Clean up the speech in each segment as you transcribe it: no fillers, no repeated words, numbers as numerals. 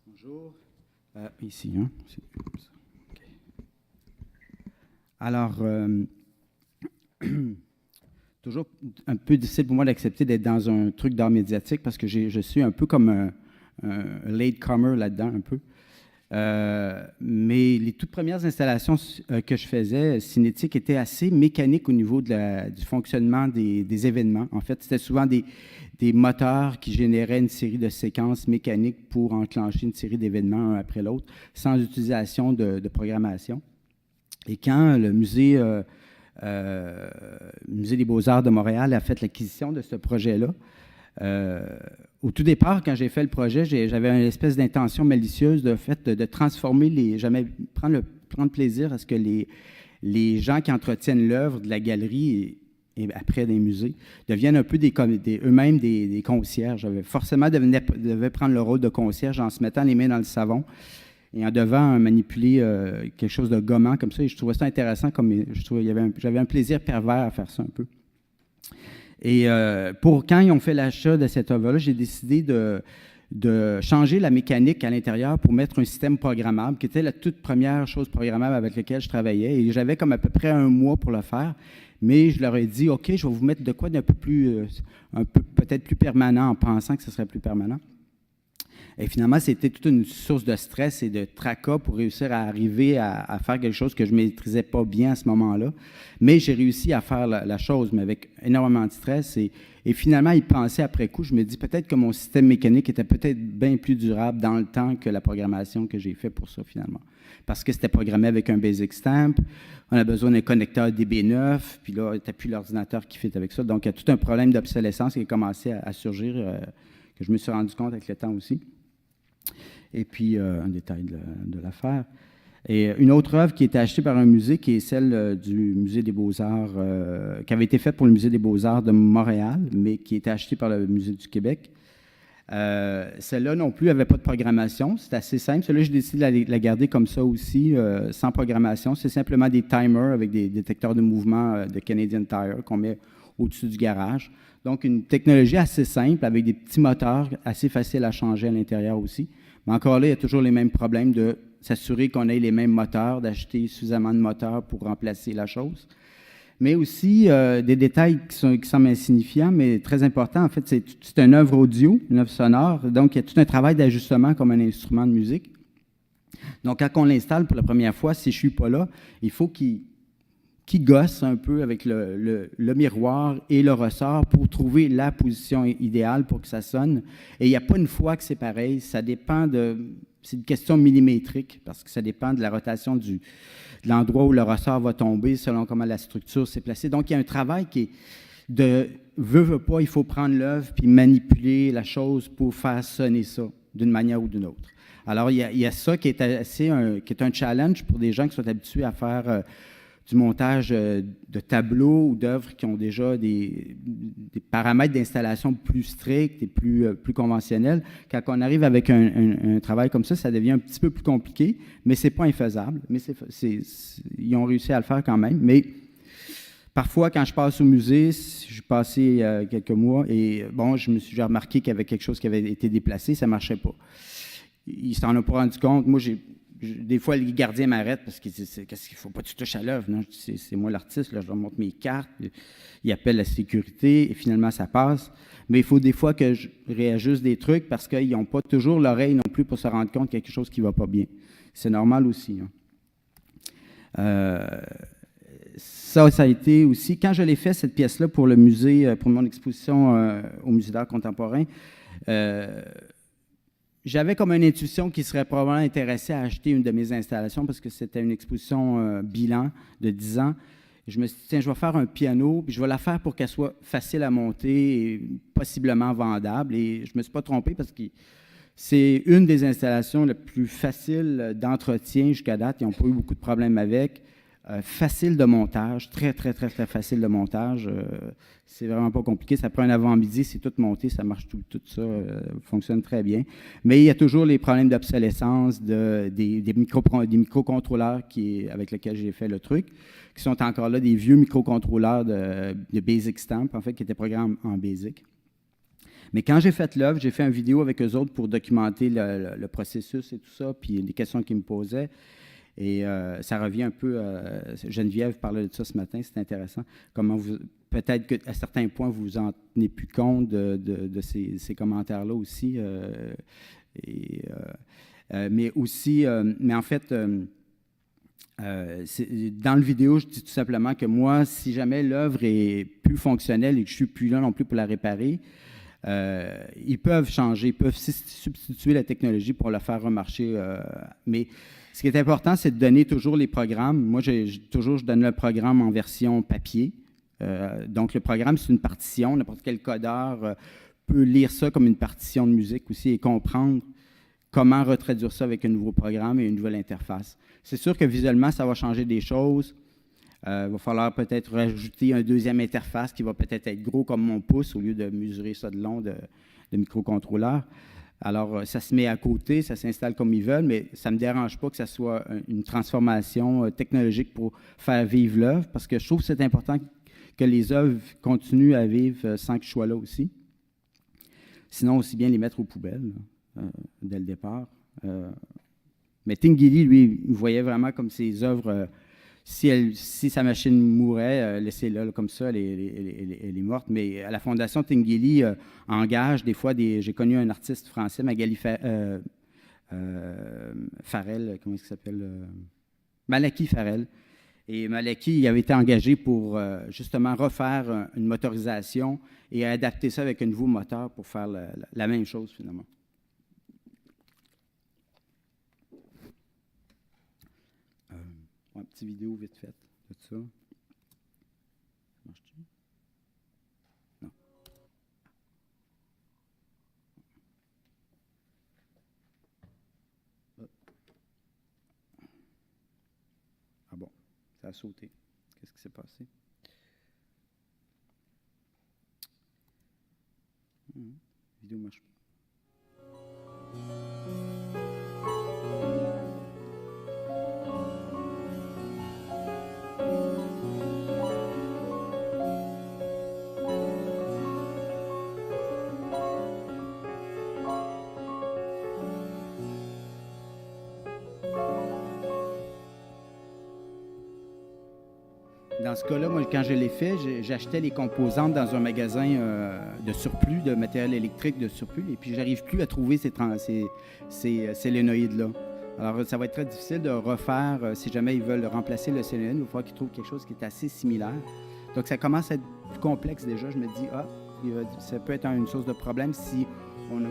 Bonjour. Ici, hein? OK. Alors, toujours un peu difficile pour moi d'accepter d'être dans un truc d'art médiatique parce que je suis un peu comme un latecomer là-dedans, un peu. Mais les toutes premières installations que je faisais, cinétiques, étaient assez mécaniques au niveau du fonctionnement des événements. En fait, c'était souvent des moteurs qui généraient une série de séquences mécaniques pour enclencher une série d'événements un après l'autre, sans utilisation de programmation. Et quand le musée des Beaux-Arts de Montréal a fait l'acquisition de ce projet-là, au tout départ, quand j'ai fait le projet, j'avais une espèce d'intention malicieuse de transformer j'aimais prendre plaisir à ce que les gens qui entretiennent l'œuvre de la galerie et après des musées deviennent un peu eux-mêmes des concierges. J'avais forcément devait prendre le rôle de concierge en se mettant les mains dans le savon et en devant manipuler quelque chose de gommant comme ça. Et je trouvais ça intéressant, j'avais un plaisir pervers à faire ça un peu. Et quand ils ont fait l'achat de cette œuvre-là, j'ai décidé de changer la mécanique à l'intérieur pour mettre un système programmable, qui était la toute première chose programmable avec laquelle je travaillais. Et j'avais comme à peu près un mois pour le faire, mais je leur ai dit, OK, je vais vous mettre de quoi d'un peu plus, peut-être plus permanent, en pensant que ce serait plus permanent. Et finalement, c'était toute une source de stress et de tracas pour réussir à arriver à faire quelque chose que je ne maîtrisais pas bien à ce moment-là. Mais j'ai réussi à faire la chose, mais avec énormément de stress. Et finalement, y penser après coup, je me dis peut-être que mon système mécanique était peut-être bien plus durable dans le temps que la programmation que j'ai fait pour ça, finalement. Parce que c'était programmé avec un Basic Stamp, on a besoin d'un connecteur DB9, puis là, tu n'as plus l'ordinateur qui fit avec ça. Donc, il y a tout un problème d'obsolescence qui a commencé à surgir, que je me suis rendu compte avec le temps aussi. Et puis, un détail de l'affaire. Et une autre œuvre qui a été achetée par un musée, qui est celle du Musée des Beaux-Arts, qui avait été faite pour le Musée des Beaux-Arts de Montréal, mais qui a été achetée par le Musée du Québec. Celle-là non plus n'avait pas de programmation. C'est assez simple. Celle-là, j'ai décidé de la garder comme ça aussi, sans programmation. C'est simplement des timers avec des détecteurs de mouvement de Canadian Tire qu'on met au-dessus du garage. Donc, une technologie assez simple avec des petits moteurs assez faciles à changer à l'intérieur aussi. Mais encore là, il y a toujours les mêmes problèmes de s'assurer qu'on ait les mêmes moteurs, d'acheter suffisamment de moteurs pour remplacer la chose. Mais aussi des détails qui semblent insignifiants, mais très importants. En fait, c'est une œuvre audio, une œuvre sonore. Donc, il y a tout un travail d'ajustement comme un instrument de musique. Donc, quand on l'installe pour la première fois, si je ne suis pas là, il faut qu'il gosse un peu avec le miroir et le ressort pour trouver la position idéale pour que ça sonne. Et il n'y a pas une fois que c'est pareil. Ça dépend c'est une question millimétrique parce que ça dépend de la rotation de l'endroit où le ressort va tomber selon comment la structure s'est placée. Donc, il y a un travail qui est veut pas, il faut prendre l'œuvre puis manipuler la chose pour faire sonner ça d'une manière ou d'une autre. Alors, il y a ça qui est qui est un challenge pour des gens qui sont habitués à faire du montage de tableaux ou d'œuvres qui ont déjà des paramètres d'installation plus stricts et plus conventionnels. Quand on arrive avec un travail comme ça devient un petit peu plus compliqué, mais ce n'est pas infaisable. Mais ils ont réussi à le faire quand même. Mais parfois, quand je passe au musée, je suis passé quelques mois et bon, j'ai remarqué qu'il y avait quelque chose qui avait été déplacé, ça ne marchait pas. Ils ne s'en ont pas rendu compte. Moi, des fois, les gardiens m'arrêtent parce qu'ils disent « Qu'est-ce qu'il ne faut pas que tu touches à l'œuvre? » Non, c'est moi l'artiste, là, je leur montre mes cartes, ils appellent la sécurité et finalement, ça passe. Mais il faut des fois que je réajuste des trucs parce qu'ils n'ont pas toujours l'oreille non plus pour se rendre compte qu'il y a quelque chose qui ne va pas bien. C'est normal aussi. Hein. Ça a été aussi, quand je l'ai fait, cette pièce-là, pour le musée, pour mon exposition au Musée d'art contemporain, j'avais comme une intuition qui serait probablement intéressé à acheter une de mes installations parce que c'était une exposition bilan de 10 ans. Je me suis dit, tiens, je vais faire un piano, puis je vais la faire pour qu'elle soit facile à monter et possiblement vendable. Et je ne me suis pas trompé parce que c'est une des installations les plus faciles d'entretien jusqu'à date. Ils n'ont pas eu beaucoup de problèmes avec. facile de montage, très, très, très, très facile de montage. C'est vraiment pas compliqué. Ça prend un avant-midi, c'est tout monté, ça marche tout ça, fonctionne très bien. Mais il y a toujours les problèmes d'obsolescence des microcontrôleurs avec lesquels j'ai fait le truc, qui sont encore là, des vieux microcontrôleurs de Basic Stamp, en fait, qui étaient programmés en Basic. Mais quand j'ai fait l'œuvre, j'ai fait une vidéo avec eux autres pour documenter le processus et tout ça, puis les questions qu'ils me posaient. Et ça revient un peu, Geneviève parlait de ça ce matin, c'est intéressant, comment peut-être qu'à certains points, vous vous en tenez plus compte de ces commentaires-là aussi. Mais en fait, dans le vidéo, je dis tout simplement que moi, si jamais l'œuvre est plus fonctionnelle et que je ne suis plus là non plus pour la réparer, ils peuvent changer, ils peuvent substituer la technologie pour la faire remarcher. Mais ce qui est important, c'est de donner toujours les programmes. Moi, je donne le programme en version papier. Donc, le programme, c'est une partition. N'importe quel codeur peut lire ça comme une partition de musique aussi et comprendre comment retraduire ça avec un nouveau programme et une nouvelle interface. C'est sûr que visuellement, ça va changer des choses. Il va falloir peut-être rajouter une deuxième interface qui va peut-être être gros comme mon pouce au lieu de mesurer ça de long de microcontrôleur. Alors, ça se met à côté, ça s'installe comme ils veulent, mais ça ne me dérange pas que ça soit une transformation technologique pour faire vivre l'œuvre, parce que je trouve que c'est important que les œuvres continuent à vivre sans que je sois là aussi. Sinon, aussi bien les mettre aux poubelles dès le départ. Mais Tinguely, lui, il voyait vraiment comme ses œuvres... Si sa machine mourait, laissez-la comme ça, elle est morte. Mais à la Fondation Tinguely engage des fois j'ai connu un artiste français, Magali Farrell, comment est-ce qu'il s'appelle? Malaki Farrell. Et Malaki, il avait été engagé pour justement refaire une motorisation et adapter ça avec un nouveau moteur pour faire la même chose finalement. Une petite vidéo vite faite de ça. Marche-tu? Non. Ah bon, ça a sauté. Qu'est-ce qui s'est passé? La vidéo marche pas. Dans ce cas-là, moi, quand je l'ai fait, j'achetais les composantes dans un magasin de surplus, de matériel électrique de surplus, et puis je n'arrive plus à trouver ces solénoïdes-là. Alors, ça va être très difficile de refaire, si jamais ils veulent remplacer le solénoïde, il va falloir qu'ils trouvent quelque chose qui est assez similaire. Donc, ça commence à être plus complexe déjà. Je me dis, ça peut être une source de problème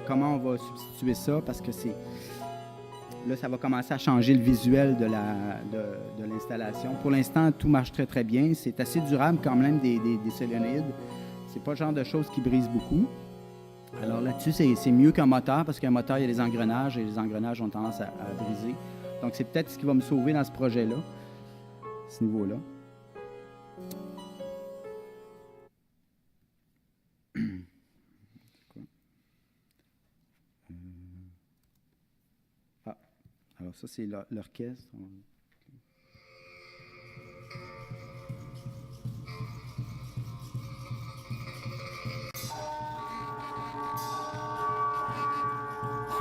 comment on va substituer ça, parce que là, ça va commencer à changer le visuel de l'installation. Pour l'instant, tout marche très, très bien. C'est assez durable quand même, des solénoïdes. Ce n'est pas le genre de choses qui brisent beaucoup. Alors là-dessus, c'est mieux qu'un moteur, parce qu'un moteur, il y a des engrenages, et les engrenages ont tendance à briser. Donc, c'est peut-être ce qui va me sauver dans ce projet-là, ce niveau-là. Alors ça, c'est l'orchestre.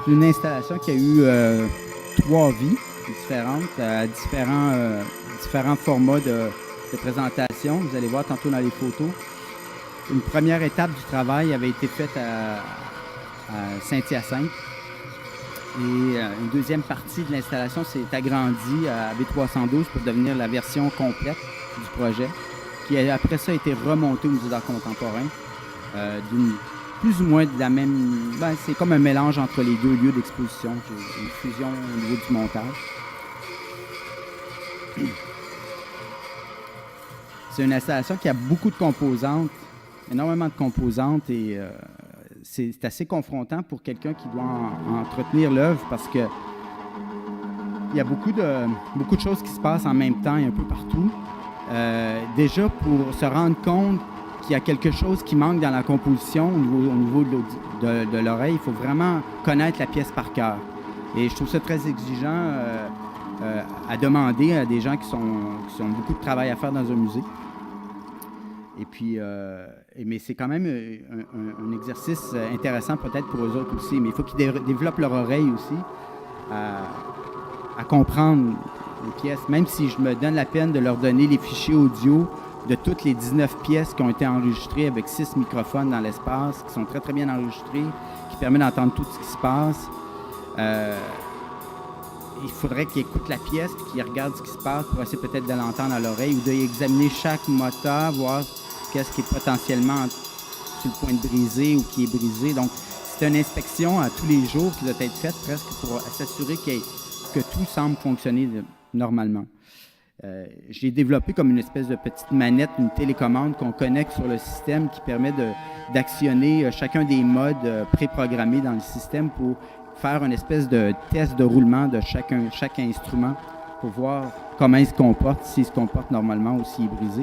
C'est une installation qui a eu 3 vies différentes, à différents formats de présentation. Vous allez voir tantôt dans les photos. Une première étape du travail avait été faite à Saint-Hyacinthe. Et une deuxième partie de l'installation s'est agrandie à B312 pour devenir la version complète du projet, qui après ça a été remontée au Musée d'art contemporain, plus ou moins de la même... c'est comme un mélange entre les deux lieux d'exposition, une fusion au niveau du montage. C'est une installation qui a beaucoup de composantes, énormément de composantes, et c'est assez confrontant pour quelqu'un qui doit entretenir l'œuvre, parce que il y a beaucoup de choses qui se passent en même temps et un peu partout. Déjà, pour se rendre compte qu'il y a quelque chose qui manque dans la composition au niveau de l'oreille, il faut vraiment connaître la pièce par cœur. Et je trouve ça très exigeant à demander à des gens qui ont beaucoup de travail à faire dans un musée. Et puis, mais c'est quand même un exercice intéressant peut-être pour eux autres aussi. Mais il faut qu'ils développent leur oreille aussi à comprendre les pièces. Même si je me donne la peine de leur donner les fichiers audio de toutes les 19 pièces qui ont été enregistrées avec 6 microphones dans l'espace, qui sont très, très bien enregistrés, qui permettent d'entendre tout ce qui se passe. Il faudrait qu'ils écoutent la pièce et qu'ils regardent ce qui se passe pour essayer peut-être de l'entendre à l'oreille ou d'examiner chaque moteur, voir qu'est-ce qui est potentiellement sur le point de briser ou qui est brisé. Donc, c'est une inspection à tous les jours qui doit être faite presque pour s'assurer que tout semble fonctionner normalement. J'ai développé comme une espèce de petite manette, une télécommande qu'on connecte sur le système qui permet d'actionner chacun des modes préprogrammés dans le système pour faire une espèce de test de roulement de chaque instrument pour voir comment il se comporte, s'il se comporte normalement ou s'il est brisé.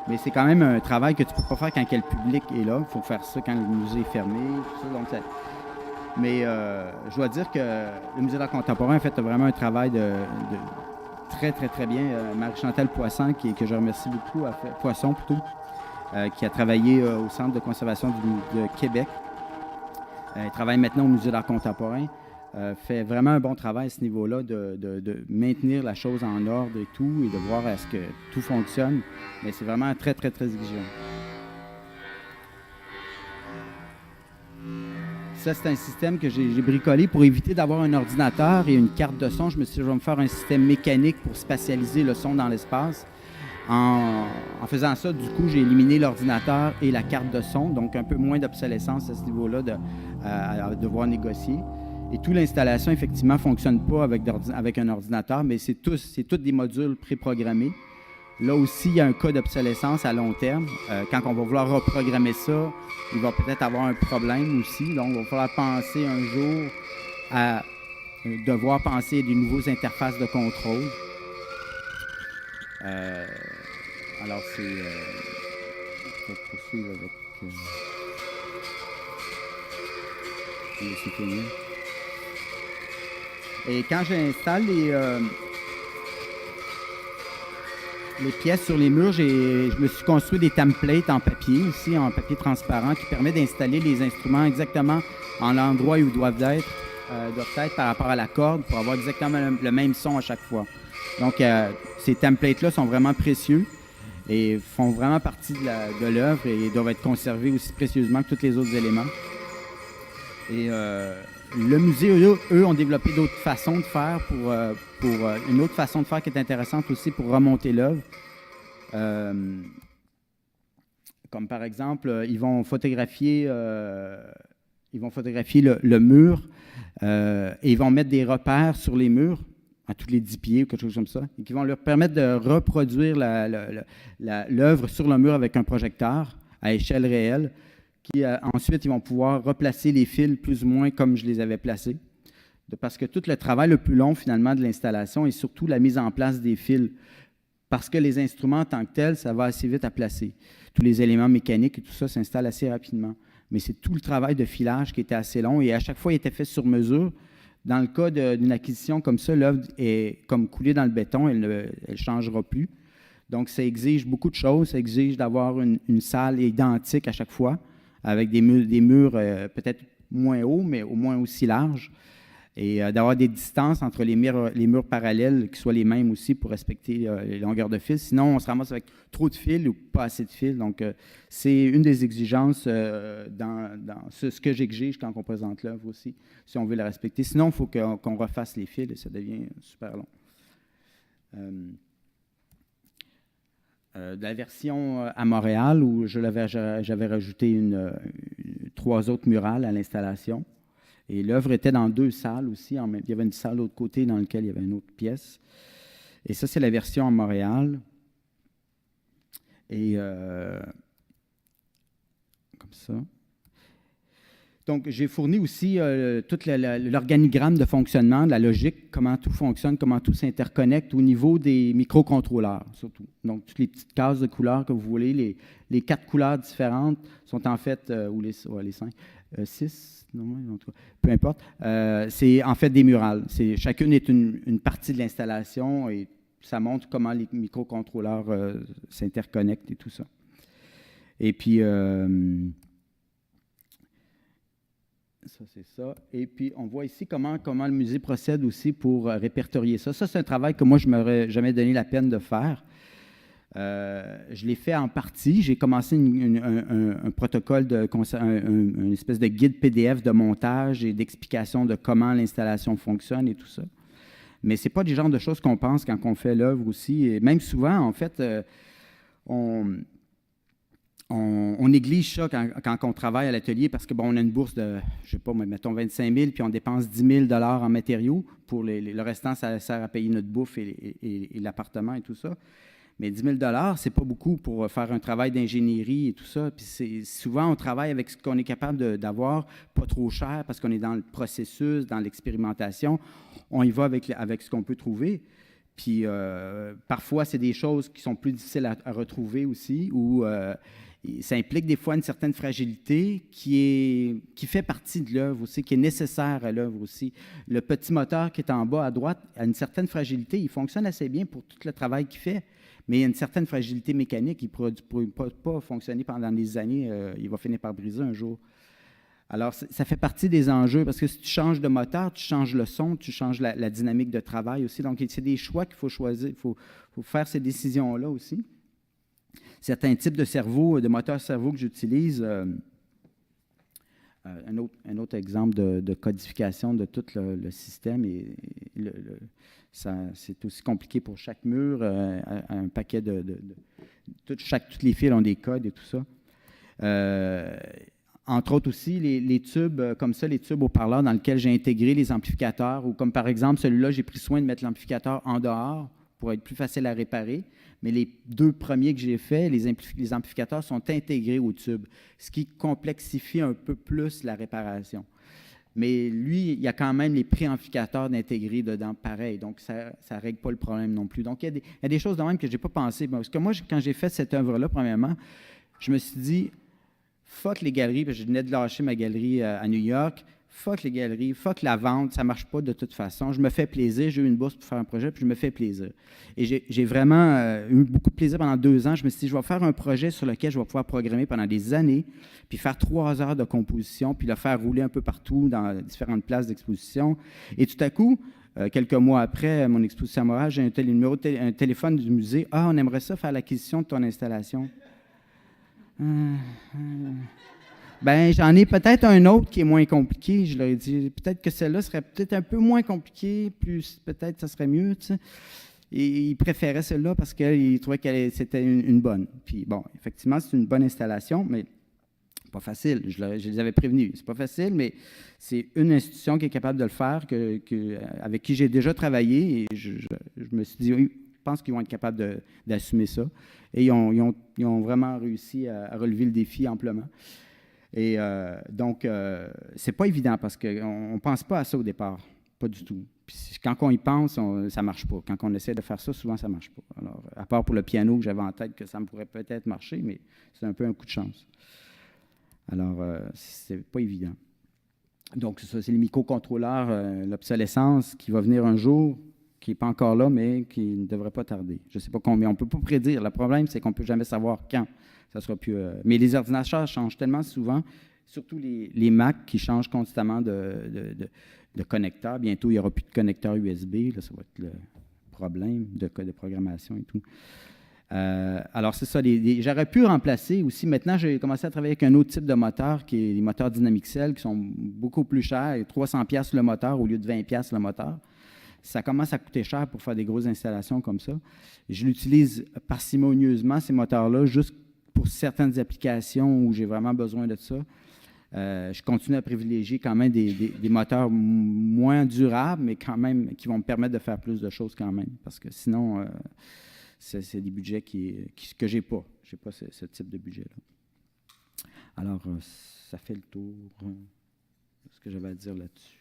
Mais c'est quand même un travail que tu ne peux pas faire quand le public est là. Il faut faire ça quand le musée est fermé. Tout ça, donc mais je dois dire que le Musée d'art contemporain a fait vraiment un travail de très, très, très bien. Marie-Chantal Poisson, que je remercie beaucoup, Poisson plutôt, qui a travaillé au Centre de conservation de Québec. Elle travaille maintenant au Musée d'art contemporain. Fait vraiment un bon travail à ce niveau-là de maintenir la chose en ordre et tout, et de voir est-ce que tout fonctionne. Mais c'est vraiment très, très, très exigeant. Ça, c'est un système que j'ai bricolé pour éviter d'avoir un ordinateur et une carte de son. Je me suis dit, je vais me faire un système mécanique pour spatialiser le son dans l'espace. En faisant ça, du coup, j'ai éliminé l'ordinateur et la carte de son, donc un peu moins d'obsolescence à ce niveau-là à devoir négocier. Et toute l'installation, effectivement, ne fonctionne pas avec un ordinateur, mais c'est tous des modules préprogrammés. Là aussi, il y a un cas d'obsolescence à long terme. Quand on va vouloir reprogrammer ça, il va peut-être avoir un problème aussi. Donc, il va falloir penser un jour à devoir penser à des nouveaux interfaces de contrôle. Alors, c'est... je vais poursuivre avec... c'est fini. Et quand j'installe les pièces sur les murs, je me suis construit des templates en papier aussi, en papier transparent, qui permet d'installer les instruments exactement en l'endroit où ils doivent être par rapport à la corde pour avoir exactement le même son à chaque fois. Donc, ces templates-là sont vraiment précieux et font vraiment partie de l'œuvre et doivent être conservés aussi précieusement que tous les autres éléments. Et le musée, eux, ont développé d'autres façons de faire pour une autre façon de faire qui est intéressante aussi pour remonter l'œuvre. Comme par exemple, ils vont photographier le mur et ils vont mettre des repères sur les murs à tous les 10 pieds ou quelque chose comme ça, et qui vont leur permettre de reproduire l'œuvre sur le mur avec un projecteur à échelle réelle. Ensuite, ils vont pouvoir replacer les fils plus ou moins comme je les avais placés. Parce que tout le travail le plus long, finalement, de l'installation est surtout la mise en place des fils. Parce que les instruments en tant que tels, ça va assez vite à placer. Tous les éléments mécaniques et tout ça s'installe assez rapidement. Mais c'est tout le travail de filage qui était assez long et à chaque fois, il était fait sur mesure. Dans le cas d'une acquisition comme ça, l'œuvre est comme coulée dans le béton, elle ne changera plus. Donc, ça exige beaucoup de choses. Ça exige d'avoir une salle identique à chaque fois, avec des murs peut-être moins hauts, mais au moins aussi larges, et d'avoir des distances entre les murs parallèles qui soient les mêmes aussi pour respecter les longueurs de fil. Sinon, on se ramasse avec trop de fils ou pas assez de fils. Donc, c'est une des exigences dans ce que j'exige quand on présente l'œuvre aussi, si on veut la respecter. Sinon, il faut qu'on refasse les fils et ça devient super long. La version à Montréal, où j'avais rajouté 3 autres murales à l'installation. Et l'œuvre était dans 2 salles aussi. Il y avait une salle de l'autre côté dans laquelle il y avait une autre pièce. Et ça, c'est la version à Montréal. Et comme ça. Donc, j'ai fourni aussi tout l'organigramme de fonctionnement, de la logique, comment tout fonctionne, comment tout s'interconnecte au niveau des microcontrôleurs, surtout. Donc, toutes les petites cases de couleurs que vous voulez, les 4 couleurs différentes sont en fait, ou les 5, 6, non, en tout cas, peu importe, c'est en fait des murales. Chacune est une partie de l'installation et ça montre comment les microcontrôleurs s'interconnectent et tout ça. Et puis, ça, c'est ça. Et puis, on voit ici comment le musée procède aussi pour répertorier ça. Ça, c'est un travail que moi, je ne m'aurais jamais donné la peine de faire. Je l'ai fait en partie. J'ai commencé un protocole, une espèce de guide PDF de montage et d'explication de comment l'installation fonctionne et tout ça. Mais ce n'est pas du genre de choses qu'on pense quand on fait l'œuvre aussi. Et même souvent, en fait, on néglige ça quand on travaille à l'atelier parce que bon, on a une bourse de, je sais pas, mettons 25 000, puis on dépense 10 000 $ en matériaux. Pour le restant, ça sert à payer notre bouffe et l'appartement et tout ça. Mais 10 000 $, c'est pas beaucoup pour faire un travail d'ingénierie et tout ça. Puis souvent, on travaille avec ce qu'on est capable d'avoir, pas trop cher, parce qu'on est dans le processus, dans l'expérimentation. On y va avec ce qu'on peut trouver. Puis parfois, c'est des choses qui sont plus difficiles à retrouver aussi, ou ça implique des fois une certaine fragilité qui fait partie de l'œuvre aussi, qui est nécessaire à l'œuvre aussi. Le petit moteur qui est en bas à droite a une certaine fragilité. Il fonctionne assez bien pour tout le travail qu'il fait, mais il y a une certaine fragilité mécanique. Il ne pourra pas fonctionner pendant des années. Il va finir par briser un jour. Alors, ça fait partie des enjeux, parce que si tu changes de moteur, tu changes le son, tu changes la dynamique de travail aussi. Donc, c'est des choix qu'il faut choisir. Il faut faire ces décisions-là aussi. Certains types de cerveaux, de moteurs cerveau que j'utilise, un autre exemple de codification de tout le système, et c'est aussi compliqué pour chaque mur, un paquet toutes les fils ont des codes et tout ça. Entre autres aussi, les tubes comme ça, les tubes haut-parleurs dans lesquels j'ai intégré les amplificateurs, ou comme par exemple celui-là, j'ai pris soin de mettre l'amplificateur en dehors pour être plus facile à réparer. Mais les 2 premiers que j'ai faits, les amplificateurs sont intégrés au tube, ce qui complexifie un peu plus la réparation. Mais lui, il y a quand même les préamplificateurs d'intégrer dedans, pareil. Donc, ça ne règle pas le problème non plus. Donc, il y a des choses de même que je n'ai pas pensé. Parce que moi, quand j'ai fait cette œuvre-là, premièrement, je me suis dit, fuck les galeries, parce que je venais de lâcher ma galerie à New York. Fuck les galeries, fuck la vente, ça ne marche pas de toute façon. Je me fais plaisir, j'ai eu une bourse pour faire un projet, puis je me fais plaisir. Et j'ai vraiment eu beaucoup de plaisir pendant 2 ans. Je me suis dit, je vais faire un projet sur lequel je vais pouvoir programmer pendant des années, puis faire 3 heures de composition, puis le faire rouler un peu partout dans différentes places d'exposition. Et tout à coup, quelques mois après mon exposition à Montréal, j'ai un téléphone du musée. « Ah, on aimerait ça faire l'acquisition de ton installation. » Ben, j'en ai peut-être un autre qui est moins compliqué. Je leur ai dit, peut-être que celle-là serait peut-être un peu moins compliquée, plus peut-être ça serait mieux, tu sais. Et ils préféraient celle-là parce qu'ils trouvaient que c'était une bonne. Puis bon, effectivement, c'est une bonne installation, mais pas facile. Je les avais prévenus. C'est pas facile, mais c'est une institution qui est capable de le faire, avec qui j'ai déjà travaillé, et je me suis dit, oui, je pense qu'ils vont être capables d'assumer ça. Et ils ont vraiment réussi à relever le défi amplement. Et donc, c'est pas évident parce qu'on ne pense pas à ça au départ, pas du tout. Puis quand on y pense, ça ne marche pas. Quand on essaie de faire ça, souvent, ça ne marche pas. Alors, à part pour le piano que j'avais en tête, que ça me pourrait peut-être marcher, mais c'est un peu un coup de chance. Alors, c'est pas évident. Donc, ça, c'est les microcontrôleurs, l'obsolescence qui va venir un jour, qui n'est pas encore là, mais qui ne devrait pas tarder. Je ne sais pas combien. On ne peut pas prédire. Le problème, c'est qu'on ne peut jamais savoir quand. Ça sera plus, mais les ordinateurs changent tellement souvent, surtout les Mac qui changent constamment de connecteurs. Bientôt, il n'y aura plus de connecteurs USB. Là, ça va être le problème de programmation et tout. Alors, c'est ça. J'aurais pu remplacer aussi. Maintenant, j'ai commencé à travailler avec un autre type de moteur, qui est les moteurs Dynamixel, qui sont beaucoup plus chers, 300$ le moteur au lieu de 20$ le moteur. Ça commence à coûter cher pour faire des grosses installations comme ça. Je l'utilise parcimonieusement, ces moteurs-là, juste pour certaines applications où j'ai vraiment besoin de ça. Je continue à privilégier quand même des moteurs moins durables, mais quand même qui vont me permettre de faire plus de choses quand même. Parce que sinon, c'est des budgets que je n'ai pas. Je n'ai pas ce type de budget-là. Alors, ça fait le tour. ce que j'avais à dire là-dessus.